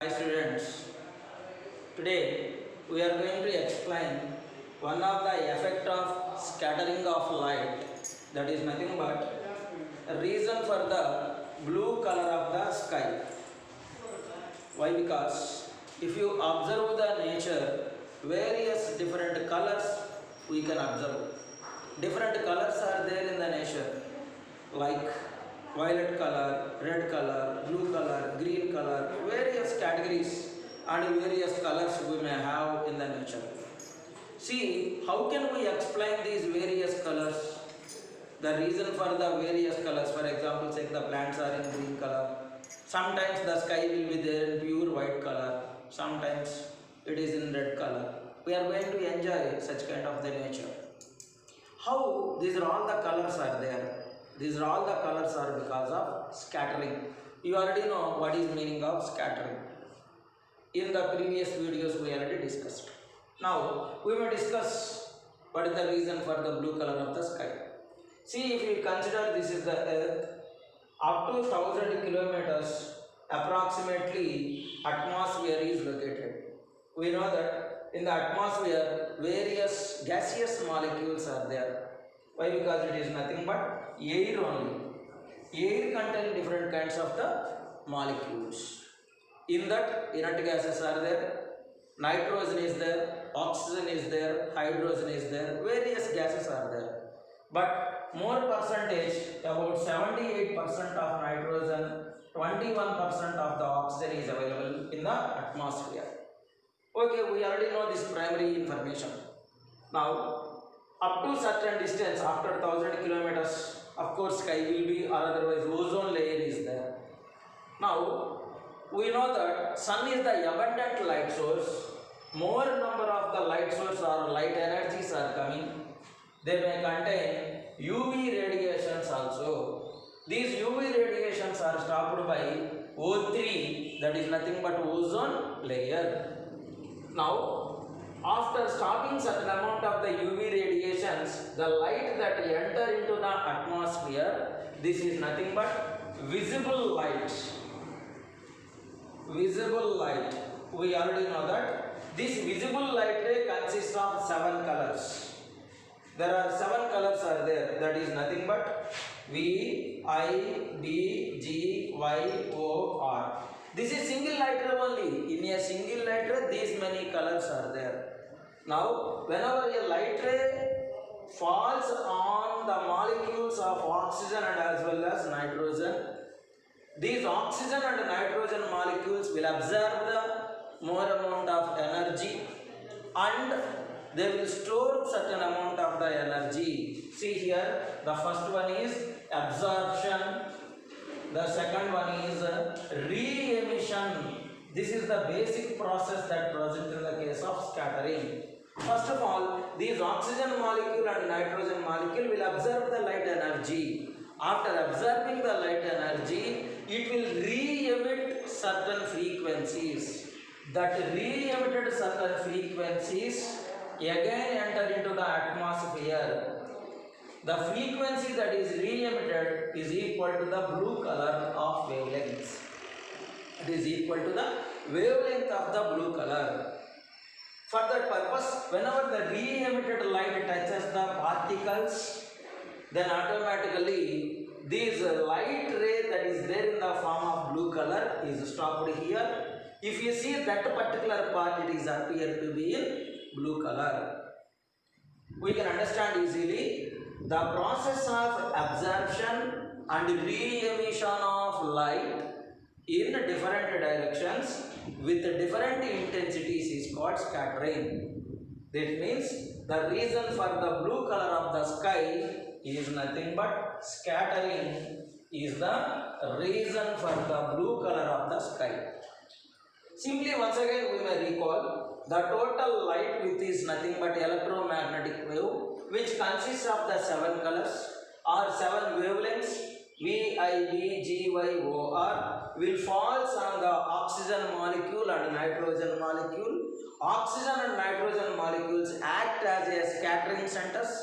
Hi students, today we are going to explain one of the effect of scattering of light, that is nothing but a reason for the blue color of the sky. Why? Because if you observe the nature, various different colors we can observe. Different colors are there in the nature, like violet color, red color, blue color, green color, various categories and various colors we may have in the nature. See, how can we explain these various colors? The reason for the various colors, for example, say the plants are in green color. Sometimes the sky will be there in pure white color. Sometimes it is in red color. We are going to enjoy such kind of the nature. How these are all the colors are there? These are all the colors are because of scattering. You already know what is meaning of scattering. In the previous videos we already discussed. Now we may discuss what is the reason for the blue color of the sky. See, if you consider this is the earth, up to 1000 kilometers approximately atmosphere is located. We know that in the atmosphere various gaseous molecules are there. Why? Because it is nothing but air only. Air contains different kinds of the molecules. In that, inert gases are there, nitrogen is there, oxygen is there, hydrogen is there, various gases are there. But more percentage, about 78% of nitrogen, 21% of the oxygen is available in the atmosphere. Okay, we already know this primary information. Now, up to certain distance, after 1000 kilometers, of course sky will be, or otherwise ozone layer is there. Now, we know that sun is the abundant light source. More number of the light source or light energies are coming. They may contain UV radiations also. These UV radiations are stopped by O3, that is nothing but ozone layer. Now, after stopping certain amount of the UV radiations, the light that enter into the atmosphere, this is nothing but visible light. Visible light. We already know that this visible light ray consists of 7 colors. There are 7 colors are there. That is nothing but V, I, B, G, Y, O, R. This is single light ray only. In a single light ray, these many colors are there. Now, whenever a light ray falls on the molecules of oxygen and as well as nitrogen, these oxygen and nitrogen molecules will absorb the more amount of energy and they will store certain amount of the energy. See here, the first one is absorption, the second one is re-emission. This is the basic process that present in the case of scattering. First of all, these oxygen molecule and nitrogen molecule will absorb the light energy. After absorbing the light energy, it will re-emit certain frequencies. That re-emitted certain frequencies again enter into the atmosphere. The frequency that is re-emitted is equal to the blue color of wavelengths. It is equal to the wavelength of the blue color. For that purpose, whenever the re-emitted light touches the particles, then automatically this light ray that is there in the form of blue color is stopped here. If you see that particular part, it is appear to be in blue color. We can understand easily the process of absorption and re-emission of light in different directions with different intensities is called scattering. That means the reason for the blue color of the sky is nothing but scattering is the reason for the blue color of the sky. Simply once again we may recall the total light width is nothing but electromagnetic wave, which consists of the 7 colors or 7 wavelengths V, I, B, G, Y, O, R will falls on the oxygen molecule and nitrogen molecule. Oxygen and nitrogen molecules act as a scattering centers.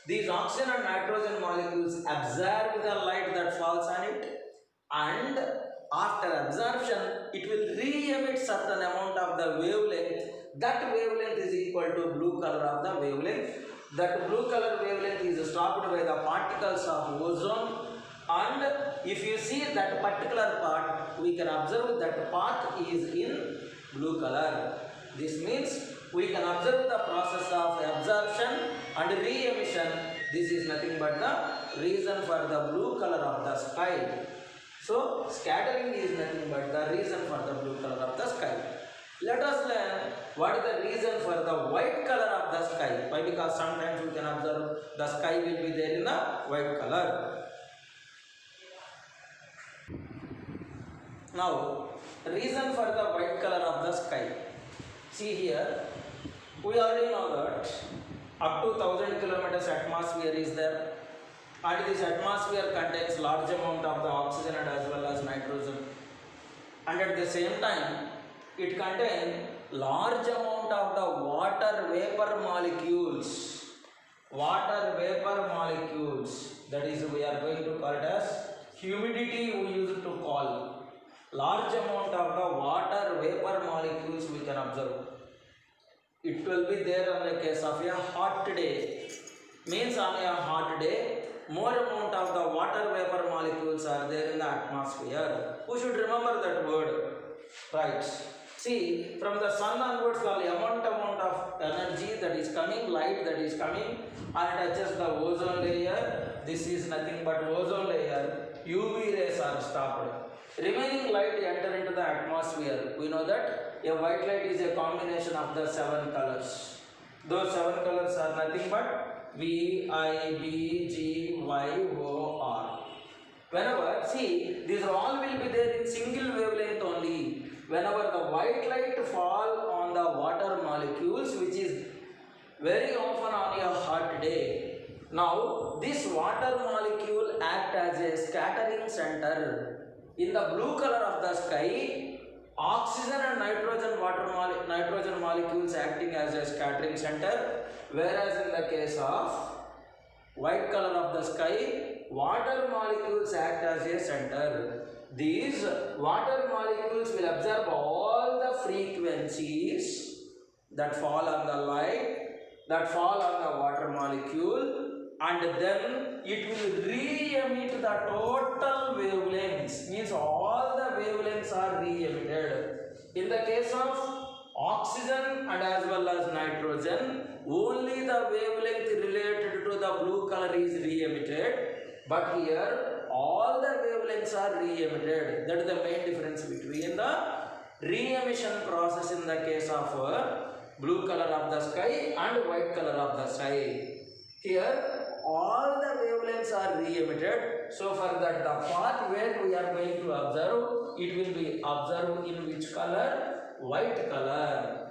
These oxygen and nitrogen molecules absorb the light that falls on it and after absorption, it will re-emit certain amount of the wavelength. That wavelength is equal to blue color of the wavelength. That blue color wavelength is stopped by the particles of ozone, and if you see that particular part, we can observe that part is in blue color. This means we can observe the process of absorption and re-emission. This is nothing but the reason for the blue color of the sky. So scattering is nothing but the reason for the blue color of the sky. Let us learn what is the reason for the white color of the sky. Why? Because sometimes we can observe the sky will be there in the white color. Now, reason for the white color of the sky. See here, we already know that up to 1000 kilometers atmosphere is there, and this atmosphere contains large amount of the oxygen and as well as nitrogen, and at the same time it contains large amount of the water vapor molecules. Water vapor molecules, that is we are going to call it as humidity. We used to call large amount of the water vapor molecules we can observe. It will be there on the case of a hot day. Means on a hot day, more amount of the water vapor molecules are there in the atmosphere. We should remember that word. Right. See, from the sun onwards, the amount of energy that is coming, light that is coming, and touches the ozone layer. This is nothing but ozone layer. UV rays are stopped. Remaining light enter into the atmosphere. We know that a white light is a combination of the 7 colors. Those 7 colors are nothing but V, I, B, G, Y, O, R. Whenever, see, these all will be there in single wavelength only. Whenever the white light fall on the water molecules, which is very often on a hot day. Now, this water molecule act as a scattering center. In the blue color of the sky, oxygen and nitrogen molecules acting as a scattering center, whereas in the case of white color of the sky, water molecules act as a center. These water molecules will absorb all the frequencies that fall on the light, that fall on the water molecule, and then it will re-emit the total wavelengths. Means all the wavelengths are re-emitted. In the case of oxygen and as well as nitrogen, only the wavelength related to the blue color is re-emitted, but here all the wavelengths are re-emitted. That is the main difference between the re-emission process in the case of blue color of the sky and white color of the sky. Here all the wavelengths are re-emitted. So for that, the part where we are going to observe, it will be observed in which color? White color.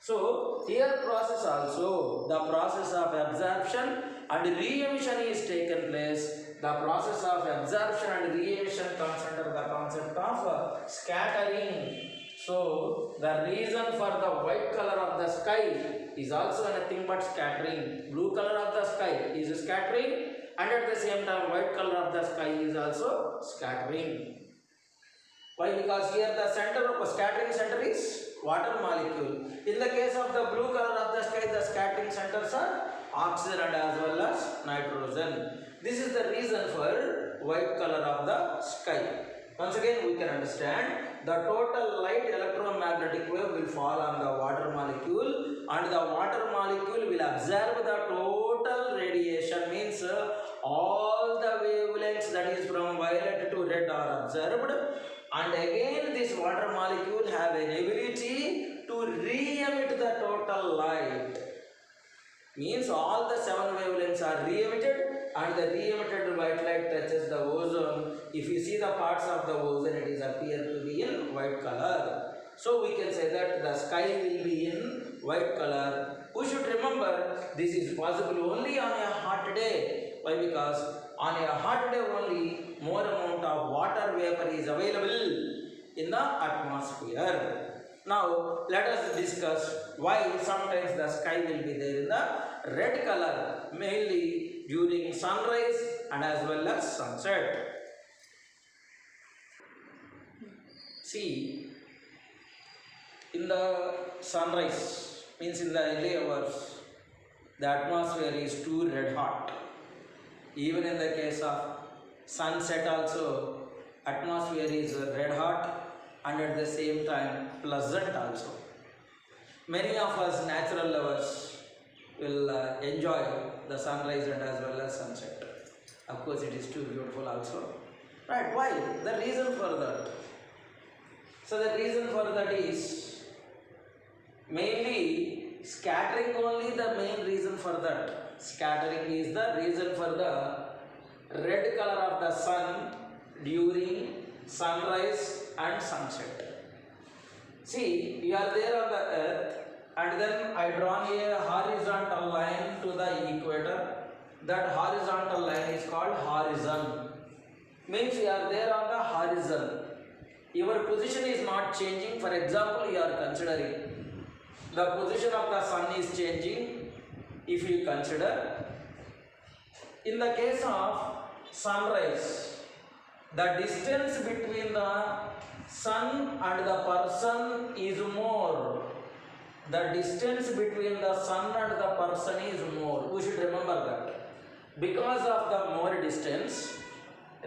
So here process also, the process of absorption and re-emission is taken place. The process of absorption and re-emission comes under the concept of scattering. So the reason for the white color of the sky is also nothing but scattering. Blue color of the sky is scattering, and at the same time white color of the sky is also scattering. Why? Because here the center of scattering center is water molecule. In the case of the blue color of the sky, the scattering centers are oxygen and as well as nitrogen. This is the reason for white color of the sky. Once again, we can understand the total light electromagnetic wave will fall on the water molecule, and the water molecule will absorb the total radiation. Means all the wavelengths that is from violet to red are observed, and again this water molecule have an ability to re-emit the total light. Means all the 7 wavelengths are re-emitted, and the re-emitted white light touches the ozone. If you see the parts of the ozone, it is appear to be in white color. So we can say that the sky will be in white color. We should remember this is possible only on a hot day. Why? Because on a hot day only more amount of water vapor is available in the atmosphere. Now let us discuss why sometimes the sky will be there in the red color, mainly during sunrise and as well as sunset. See, in the sunrise, means in the early hours, the atmosphere is too red hot. Even in the case of sunset also, atmosphere is red hot and at the same time pleasant also. Many of us natural lovers will enjoy the sunrise and as well as sunset. Of course, it is too beautiful also. Right, why? The reason for that. So the reason for that is mainly scattering only the main reason for that. Scattering is the reason for the red color of the sun during sunrise and sunset. See, you are there on the earth and then I drawn a horizontal line to the equator. That horizontal line is called horizon. Means you are there on the horizon. Your position is not changing. For example, you are considering the position of the sun is changing. If you consider, in the case of sunrise, the distance between the sun and the person is more. The distance between the sun and the person is more. We should remember that. Because of the more distance,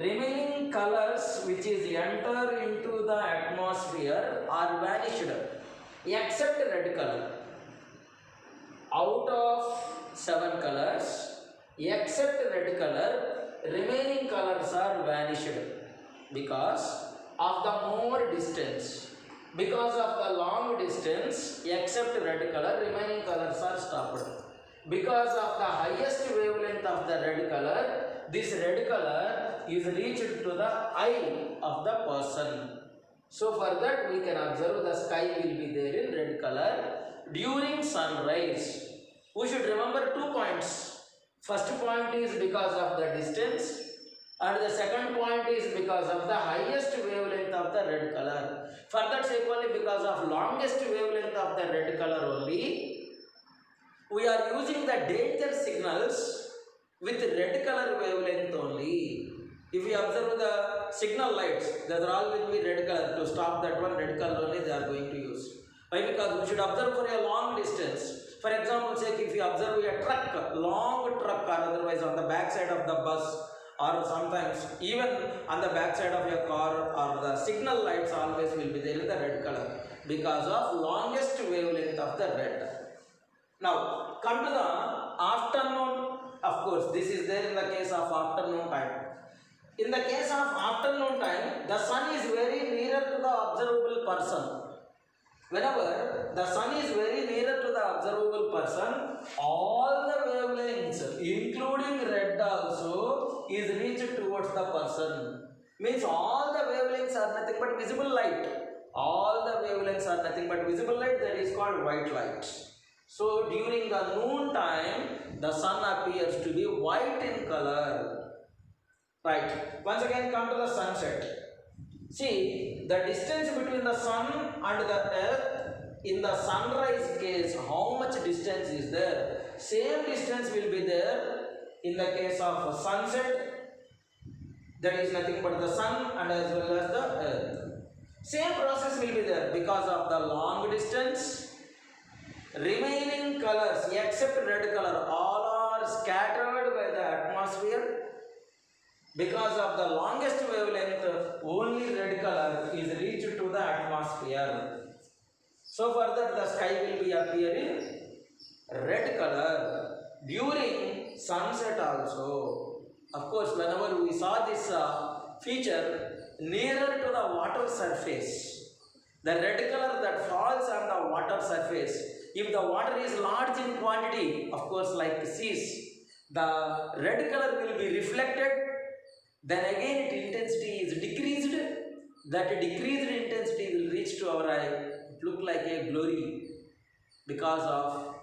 remaining colors which is enter into the atmosphere are vanished except red color. Out of 7 colors, except red color, remaining colors are vanished because of the more distance. Because of the long distance, except red color, remaining colors are stopped. Because of the highest wavelength of the red color, this red color is reached to the eye of the person. So for that we can observe the sky will be there in red color during sunrise. We should remember 2 points. First point is because of the distance and the second point is because of the highest wavelength of the red color. For that sake only, because of longest wavelength of the red color only, we are using the danger signals with red color wavelength only. If we observe the signal lights, they all will be red color. To stop that one, red color only they are going to use. Why? Because we should observe for a long distance. For example, say if you observe a truck, long truck, or otherwise on the back side of the bus, or sometimes even on the back side of your car, or the signal lights always will be there in the red color because of longest wavelength of the red. Now come to the afternoon. Of course, this is there in the case of afternoon time. In the case of afternoon time, the sun is very nearer to the observable person. Whenever the sun is very nearer to the observable person, all the wavelengths, including red also, is reached towards the person. Means all the wavelengths are nothing but visible light. All the wavelengths are nothing but visible light, that is called white light. So during the noon time, the sun appears to be white in color. Right. Once again come to the sunset. See, the distance between the sun and the earth in the sunrise case, how much distance is there? Same distance will be there in the case of sunset. That is nothing but the sun and as well as the earth. Same process will be there because of the long distance. Remaining colors except red color all are scattered by the atmosphere. Because of the longest wavelength, only red color is reached to the atmosphere. So for that the sky will be appearing red color during sunset also. Of course, whenever we saw this feature nearer to the water surface, the red color that falls on the water surface, if the water is large in quantity, of course like seas, the red color will be reflected. Then again its intensity is decreased. That decreased intensity will reach to our eye. It look like a glory because of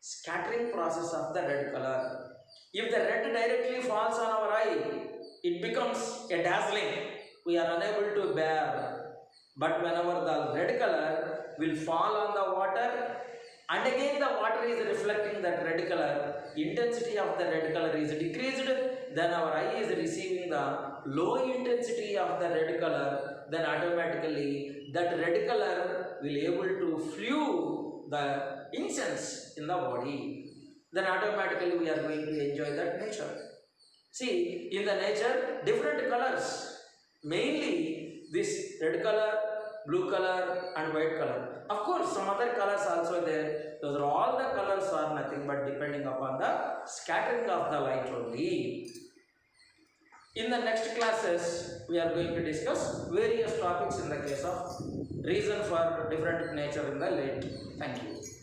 scattering process of the red color. If the red directly falls on our eye, it becomes a dazzling. We are unable to bear. But whenever the red color will fall on the water, and again the water is reflecting that red color, intensity of the red color is decreased, then our eye is receiving the low intensity of the red color, then automatically that red color will able to flew the incense in the body. Then automatically we are going to enjoy that nature. See, in the nature, different colors, mainly this red color, blue color and white color. Of course, some other colors also there. Those are all the colors are nothing but depending upon the scattering of the light only. In the next classes, we are going to discuss various topics in the case of reason for different nature in the light. Thank you.